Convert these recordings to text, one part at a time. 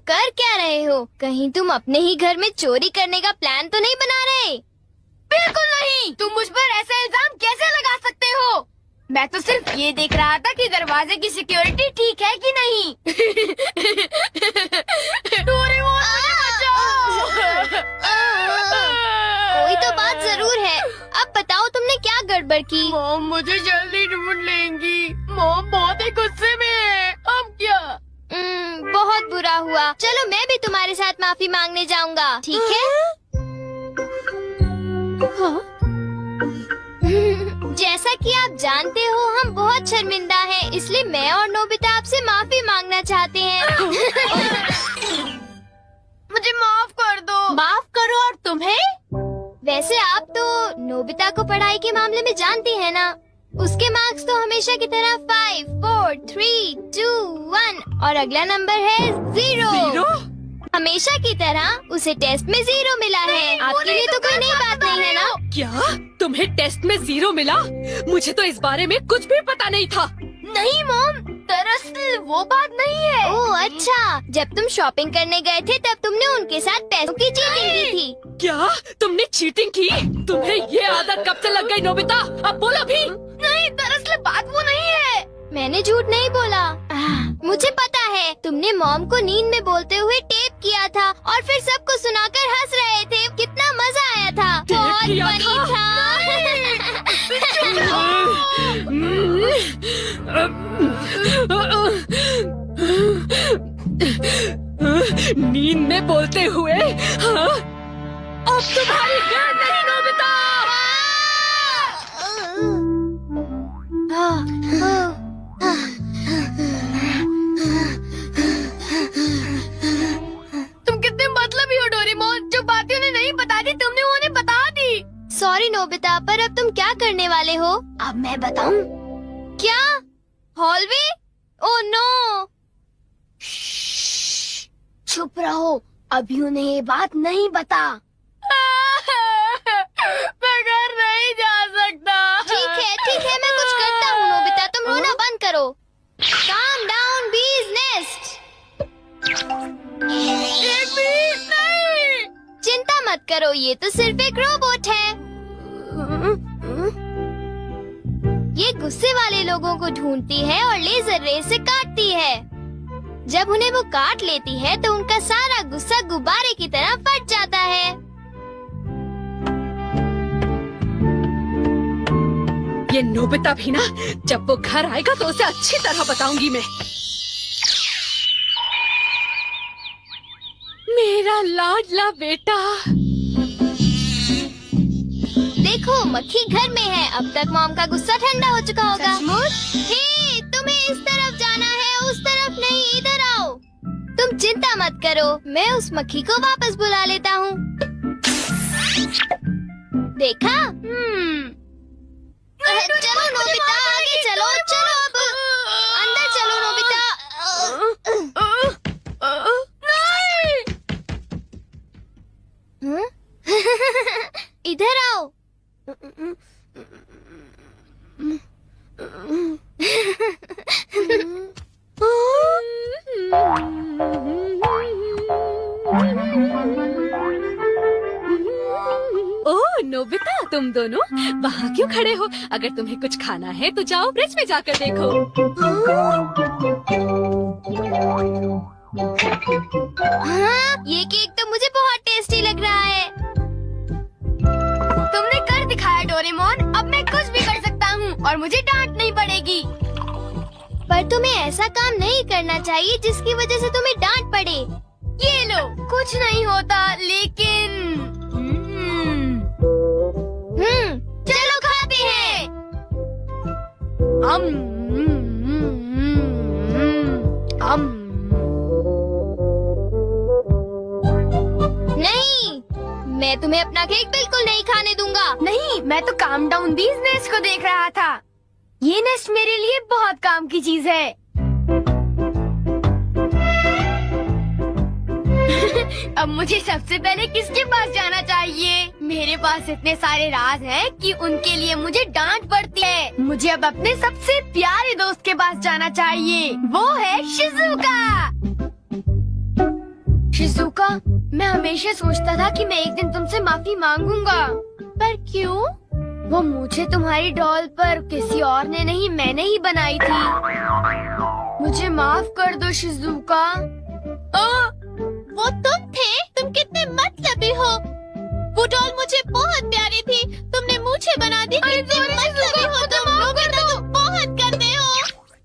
कर क्या रहे हो? कहीं तुम अपने ही घर में चोरी करने का प्लान तो नहीं बना रहे? बिल्कुल नहीं। तुम मुझ पर ऐसा इल्जाम कैसे लगा सकते हो? मैं तो सिर्फ ये देख रहा था कि दरवाजे की सिक्योरिटी ठीक है कि नहीं। डोरेमोन, मुझे बचाओ। कोई तो बात जरूर है। अब बताओ तुमने क्या गड़बड़ की? मॉम मुझे जल्दी ढूंढ लेंगी। मॉम बहुत ही गुस्से में है। अब क्या? बहुत बुरा हुआ। चलो मैं भी तुम्हारे साथ माफी मांगने जाऊंगा, ठीक है? जैसा कि आप जानते हो हम बहुत शर्मिंदा हैं, इसलिए मैं और नोबिता आपसे माफी मांगना चाहते हैं। मुझे माफ कर दो। माफ करो। और तुम्हें? वैसे आप तो नोबिता को पढ़ाई के मामले में जानती हैं ना? उसके मार्क्स तो हमेशा की तरह 5, 4, 3, 2, 1 और अगला नंबर है 0। हमेशा की तरह उसे टेस्ट में 0 मिला है। आपके लिए तो कोई नई बात नहीं है ना? क्या तुम्हें टेस्ट में 0 मिला? मुझे तो इस बारे में कुछ भी पता नहीं था। नहीं मॉम, दरअसल वो बात नहीं है। ओह अच्छा, जब तुम शॉपिंग करने गए थे तब तुमने उनके साथ पैसों की चीटिंग की थी। क्या तुमने चीटिंग की? तुम्हें ये आदत कब से लग गई नोबिता? अब बोलो भी। नहीं, दरअसल बात वो नहीं है। मैंने झूठ नहीं बोला। मुझे पता है, तुमने मॉम को नींद में बोलते हुए टेप किया था और फिर सबको सुनाकर हंस रहे थे। कितना मजा आया था। बहुत किया फनी था। नींद में बोलते हुए? हाँ? अब तुम्हारी गैर नहीं नोबिता। तुम कितने मतलबी हो डोरेमोन। जो बातें उन्हें नहीं बता दी तुमने वो उन्हें बता दी। सॉरी नोबिता, पर अब तुम क्या करने वाले हो? अब मैं बताऊं? क्या? हॉलवे? Oh no. चुप रहो, अभी उन्हें ये बात नहीं बता। मैं घर नहीं जा सकता। ठीक है, मैं कुछ करता हूँ नोबिता, तुम रोना बंद करो। काम डाउन बीज नेस्ट। नहीं। चिंता मत करो, ये तो सिर्फ एक रोबोट है। ये गुस्से वाले लोगों को ढूंढती है और लेजर रे से काटती है। जब उन्हें वो काट लेती है तो उनका सारा गुस्सा गुब्बारे की तरह फट जाता है। ये नोबिता भी ना, जब वो घर आएगा तो उसे अच्छी तरह बताऊंगी मैं। मेरा लाडला बेटा। देखो मक्खी घर में है। अब तक मॉम का गुस्सा ठंडा हो चुका होगा। हे, तुम्हें इस तरफ जाना है, उस तरफ नहीं, इधर आओ। तुम चिंता मत करो, मैं उस मक्खी को वापस बुला लेता हूँ। देखा? चलो नोबिता, आगे चलो, चलो अब अंदर चलो नोबिता। इधर आओ। ओह नोबिता, तुम दोनों वहाँ क्यों खड़े हो? अगर तुम्हें कुछ खाना है तो जाओ फ्रिज में जाकर देखो। हाँ, ये केक तो मुझे बहुत टेस्टी लग रहा है। तुमने कर दिखाया डोरेमोन। अब मैं कुछ भी कर सकता हूँ और मुझे डांट नहीं पड़ेगी। पर तुम्हें ऐसा काम नहीं करना चाहिए जिसकी वजह से तुम्हें डांट पड़े। ये लो, कुछ नहीं होता, लेकिन चलो खाते हैं। नहीं, मैं तुम्हें अपना केक बिल्कुल नहीं खाने दूंगा। नहीं, मैं तो काम डाउन बीज नेस्ट को देख रहा था। ये नेस्ट मेरे लिए बहुत काम की चीज है। अब मुझे सबसे पहले किसके पास जाना चाहिए? मेरे पास इतने सारे राज हैं कि उनके लिए मुझे डांट पड़ती है। मुझे अब अपने सबसे प्यारे दोस्त के पास जाना चाहिए। वो है शिजुका। मैं हमेशा सोचता था कि मैं एक दिन तुमसे माफी मांगूंगा, पर क्यों? वो मुझे तुम्हारी डॉल पर किसी और ने नहीं, मैंने ही बनाई थी। मुझे माफ कर दो शिजुका। वो तुम थे? तुम कितने मतलबी हो। वो डॉल मुझे बहुत प्यारी थी, तुमने मुझे बना दी। कितने मतलबी हो तुम। नोबिता तुम बहुत गंदे हो।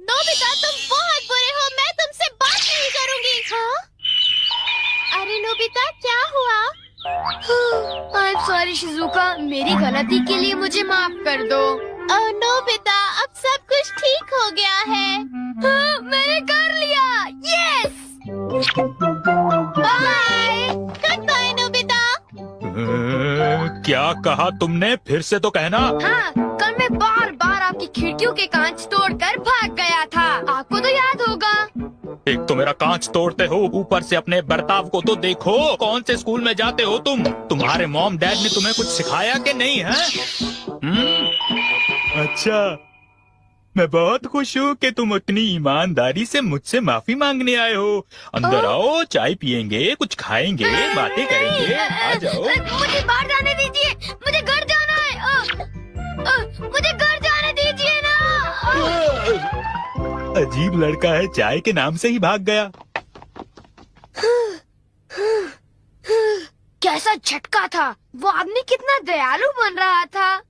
नोबिता तुम बहुत बुरे हो, मैं तुमसे बात नहीं करूँगी। हाँ? अरे नोबिता क्या हुआ? I'm sorry शिजुका, मेरी गलती के लिए मुझे माफ कर दो। नोबिता अब सब कुछ ठीक हो गया है। हाँ, मैंने कर लिया। Yes. Bye. Good bye Nobita. क्या कहा तुमने? फिर से तो कहना। हाँ, कल मैं बार बार आपकी खिड़कियों के कांच तोड़कर भाग गया था, आपको तो याद होगा। एक तो मेरा कांच तोड़ते हो, ऊपर से अपने बर्ताव को तो देखो। कौन से स्कूल में जाते हो तुम? तुम्हारे मॉम डैड ने तुम्हें कुछ सिखाया कि नहीं है? अच्छा, मैं बहुत खुश हूँ कि तुम इतनी ईमानदारी से मुझसे माफी मांगने आए हो। अंदर आओ, चाय पियेंगे, कुछ खाएंगे, बातें करेंगे। आ जाओ। मुझे बाहर जाने दीजिए, मुझे घर जाना है। मुझे घर जाने दीजिए ना। अजीब लड़का है, चाय के नाम से ही भाग गया। कैसा झटका था। वो आदमी कितना दयालु बन रहा था।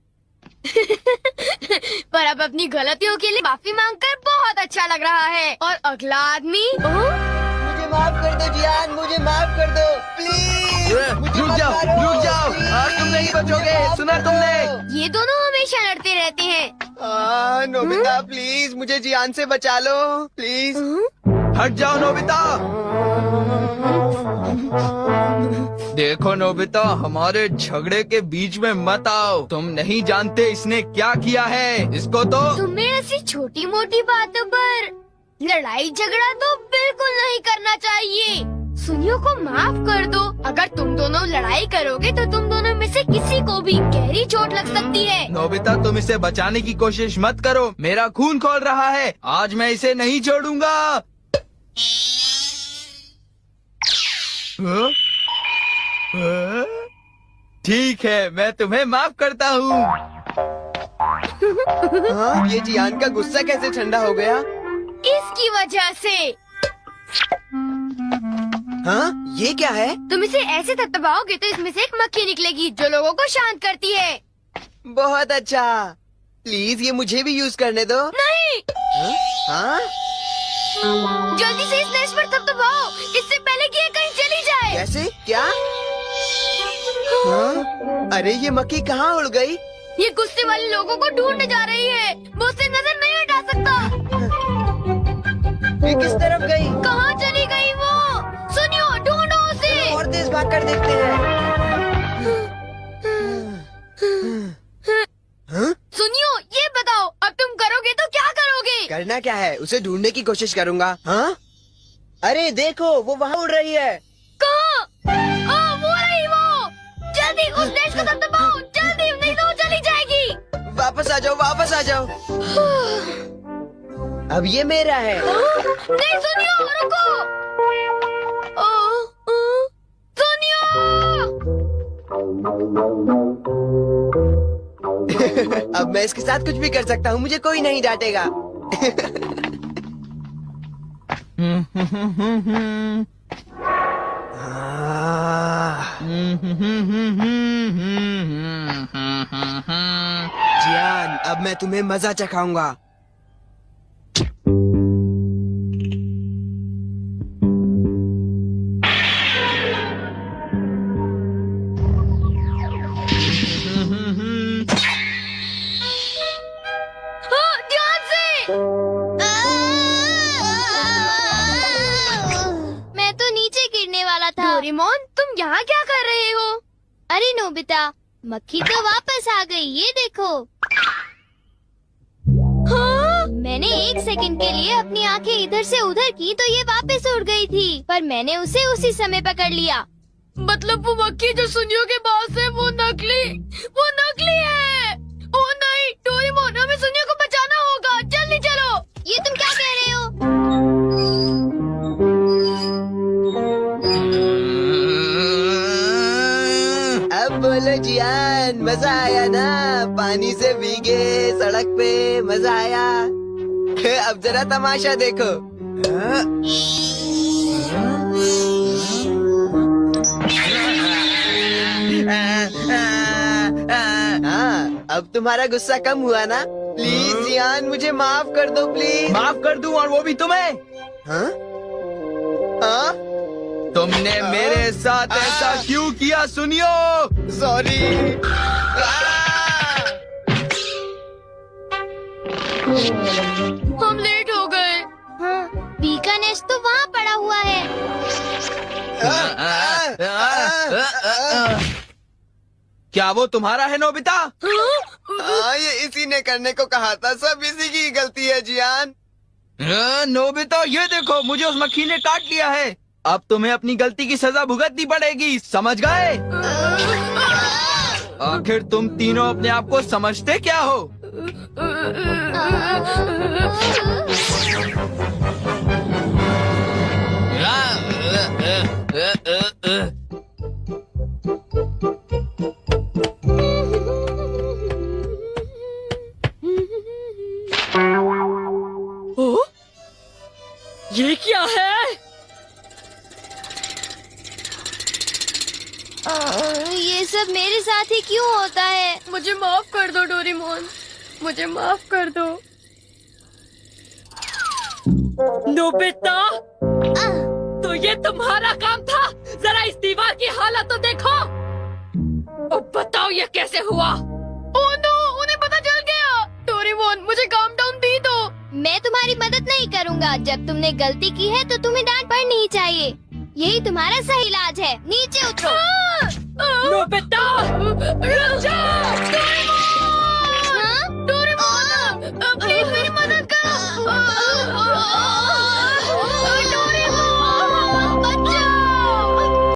पर अब अपनी गलतियों के लिए माफी मांगकर बहुत अच्छा लग रहा है। और अगला आदमी मुझे माफ कर दो जियान, मुझे माफ कर दो प्लीज। रुक जाओ, आज तुम नहीं बचोगे, सुना तुमने? ये दोनों हमेशा लड़ते रहते हैं। नोबिता प्लीज मुझे जियान से बचा लो प्लीज। हट जाओ नोबिता। देखो नोबिता, हमारे झगड़े के बीच में मत आओ। तुम नहीं जानते इसने क्या किया है। इसको तो तुम्हें ऐसी छोटी मोटी बातों पर लड़ाई झगड़ा तो बिल्कुल नहीं करना चाहिए। सुनियो को माफ कर दो। अगर तुम दोनों लड़ाई करोगे तो तुम दोनों में से किसी को भी गहरी चोट लग सकती है। नोबिता, तुम इसे बचाने की कोशिश मत करो। मेरा खून खौल रहा है, आज मैं इसे नहीं छोड़ूंगा। ठीक है, मैं तुम्हें माफ करता हूँ। ये जियान का गुस्सा कैसे ठंडा हो गया? इसकी वजह से। हाँ, ये क्या है? तुम इसे ऐसे थपथपाओगे तो इसमें से एक मक्खी निकलेगी जो लोगों को शांत करती है। बहुत अच्छा, प्लीज ये मुझे भी यूज करने दो। नहीं। हाँ? जल्दी से इस नेस्ट पर थपथपाओ, इससे पहले कि ये कहीं चली जाए। कैसे? क्या? हाँ? अरे ये मक्खी कहाँ उड़ गई? ये गुस्से वाले लोगों को ढूंढने जा रही है। वो उससे नजर नहीं हटा सकता। ये किस तरफ गई? कहाँ चली गई वो? सुनियो, ढूंढो उसे। और तेज भाग कर देखते हैं। हाँ? सुनियो, ये बताओ अब तुम करोगे तो क्या करोगे? करना क्या है? उसे ढूंढने की कोशिश करूंगा। हाँ? अरे देखो, वो वहाँ उड़ रही है। कहाँ? वो रही वो। जल्दी उस नेस्ट को थपथपाओ, जल्दी, नहीं तो वो चली जाएगी। वापस आ जाओ, वापस आ जाओ। अब ये मेरा है। नहीं सुनियो, रुको। सुनियो। अब मैं इसके साथ कुछ भी कर सकता हूँ, मुझे कोई नहीं डांटेगा। जियान, अब मैं तुम्हें मजा चखाऊंगा। ध्यान से। मैं तो नीचे गिरने वाला था। डोरेमोन, तुम यहाँ क्या कर रहे हो? अरे नोबिता, मक्खी तो वापस आ गई, ये देखो। हाँ? मैंने 1 सेकंड के लिए अपनी आंखें इधर से उधर की तो ये वापस उड़ गई थी, पर मैंने उसे उसी समय पकड़ लिया। मतलब वो मक्खी जो सुनियो के पास है वो नकली है। ओ नहीं, डोरेमोन, हमें सुनियो को बचाना होगा, जल्दी चलो। ये तुम क्या कह रहे हो? जियान, मजा आया ना? पानी से भीगे सड़क पे, मजा आया। अब जरा तमाशा देखो। हाँ, अब तुम्हारा गुस्सा कम हुआ ना? प्लीज जियान, मुझे माफ कर दो प्लीज। माफ कर दूं, और वो भी तुम्हें? हाँ? हाँ? तुमने मेरे साथ ऐसा क्यों किया? सुनियो। सॉरी। हम लेट हो गए। हाँ, बी का नेस्ट तो वहाँ पड़ा हुआ है। क्या वो तुम्हारा है नोबिता? ये इसी ने करने को कहा था, सब इसी की गलती है जियान। नोबिता, ये देखो, मुझे उस मक्खी ने काट लिया है। अब तुम्हें अपनी गलती की सजा भुगतनी पड़ेगी, समझ गए? आखिर तुम तीनों अपने आप को समझते क्या हो? ओ, ये क्या है? ये सब मेरे साथ ही क्यों होता है? मुझे माफ कर दो डोरेमोन, मुझे माफ कर दो। नोबिता, तो ये तुम्हारा काम था? जरा इस दीवार की हालत तो देखो। अब बताओ ये कैसे हुआ? ओह नो, उन्हें पता चल गया। डोरेमोन, मुझे काम डाउन दी दो। मैं तुम्हारी मदद नहीं करूँगा। जब तुमने गलती की है तो तुम्हें डांट पड़नी ही चाहिए। यही तुम्हारा सही इलाज है। नीचे उतरो। नोबिता, रुक जाओ।